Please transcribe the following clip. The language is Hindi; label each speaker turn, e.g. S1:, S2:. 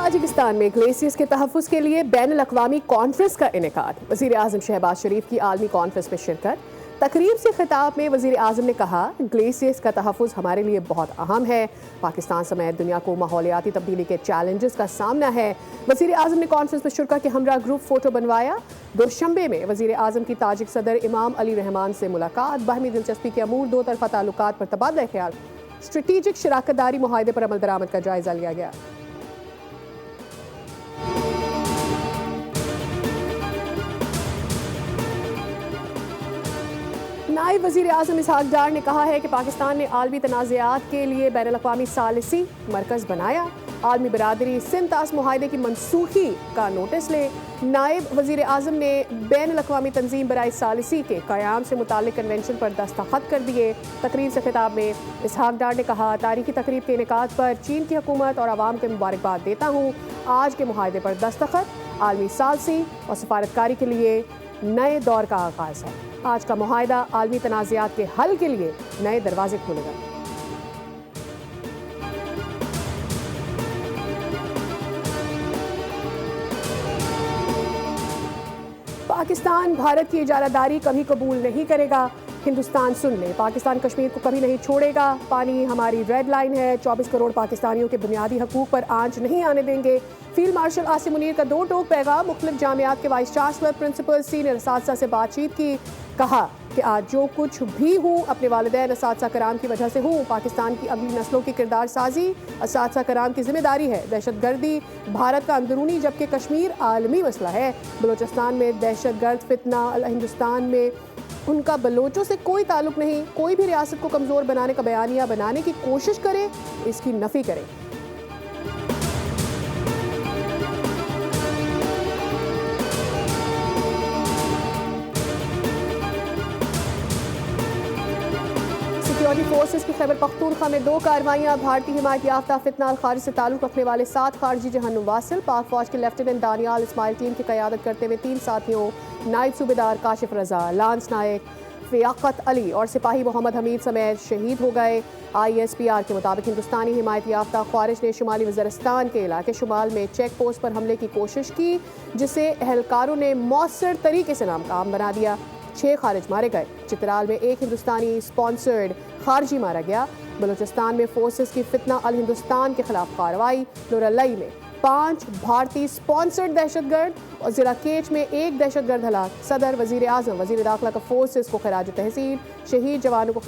S1: ताजिकिस्तान में ग्लेशियर्स के तहफ़्फ़ुज़ के लिए बैनुल-अक़वामी कॉन्फ्रेंस का इनेकाद। वज़ीर आज़म शहबाज शरीफ की आलमी कॉन्फ्रेंस में शिरकत। तकरीब से खिताब में वज़ीर आज़म ने कहा, ग्लेशियर्स का तहफ़्फ़ुज़ हमारे लिए बहुत अहम है। पाकिस्तान समेत दुनिया को माहौलियाती तब्दीली के चैलेंजेस का सामना है। वज़ीर आज़म ने कॉन्फ्रेंस में शुरका के हमरा ग्रुप फ़ोटो बनवाया। दुशंबे में वज़ीर आज़म की ताजिक सदर इमाम अली रहमान से मुलाकात। बाहमी दिलचस्पी के अमूर दो तरफ़ा ताल्लुकात पर तबादला ख्याल। स्ट्रेटेजिक शराकतदारी मुआहदे पर अमल दरामद का जायज़ा लिया गया। नायब वज़ीर आज़म इसहाक डार ने कहा है कि पाकिस्तान ने आलमी तनाज़ात के लिए बैनुल-अक़वामी सालिसी मरकज़ बनाया। आलमी बरादरी सिंध तास मुआहदे की मनसूखी का नोटिस ले। नायब वज़ीर आज़म ने बैनुल-अक़वामी तंजीम बराए सालिसी के क़याम से मुताल्लिक़ कन्वेंशन पर दस्तखत कर दिए। तकरीब से खिताब में इसहाक डार ने कहा, तारीखी तकरीब के इनेकाद पर चीन की हुकूमत और आवाम को मुबारकबाद देता हूँ। आज के मुआहदे पर दस्तखत आलमी सालसी और सफारतकारी के लिए नए दौर का आगाज़ है। आज का मुआहदा आलमी तनाज़ात के हल के लिए नए दरवाजे खोलेगा। पाकिस्तान भारत की इजारादारी कभी कबूल नहीं करेगा। हिंदुस्तान सुन ले, पाकिस्तान कश्मीर को कभी नहीं छोड़ेगा। पानी हमारी रेड लाइन है। 24 करोड़ पाकिस्तानियों के बुनियादी हकूक पर आंच नहीं आने देंगे। फील्ड मार्शल आसिम मुनीर का दो टोक पैगाम। मुख्तलिफ जामियात के वाइस चांसलर, प्रिंसिपल, सीनियर असातिज़ा से बातचीत की। कहा कि आज जो कुछ भी हूँ अपने वालिदैन असातिज़ा कराम की वजह से हूँ। पाकिस्तान की अगली नस्लों की किरदार साजी असातिज़ा कराम की जिम्मेदारी है। दहशतगर्दी भारत का अंदरूनी जबकि कश्मीर आलमी मसला है। बलोचिस्तान में दहशतगर्द फितना, हिंदुस्तान में उनका बलोचों से कोई ताल्लुक नहीं। कोई भी रियासत को कमज़ोर बनाने का बयानिया बनाने की कोशिश करे, इसकी नफ़ी करे। सिक्योरिटी फोर्सेस की खैबर पख्तूनख्वा में 2 कार्रवाइयाँ। भारतीय हिमायत याफ्ता फितना अल खारिज से ताल्लुक़ रखने वाले 7 खारजी जहन्नुम वासिल। पाक फौज के लेफ्टिनेंट दानियाल इस्माइल टीम की क़यादत करते हुए 3 साथियों नायब सूबेदार काशिफ रजा, लांस नायक फ़ियाक़त अली और सिपाही मोहम्मद हमीद समेत शहीद हो गए। ISPR के मुताबिक हिंदुस्तानी हिमायत याफ्ता ख्वारिज ने शुमाली वज़ीरिस्तान के इलाके शुमाल में चेक पोस्ट पर हमले की कोशिश की, जिसे एहलकारों ने मौसर तरीके से नाकाम बना दिया। 6 खारिज मारे गए। चित्राल में 1 हिंदुस्तानी स्पॉन्सर्ड खारजी मारा गया। बलूचिस्तान में फोर्सेस की फितना अल हिंदुस्तान के खिलाफ कार्रवाई। नूरलई में 5 भारतीय स्पॉन्सर्ड दहशतगर्द और ज़िला केच में 1 दहशतगर्द हलाक। सदर, वज़ीर आज़म, वज़ीर दाखिला का फोर्सेस को खराज तहसीन। शहीद जवानों को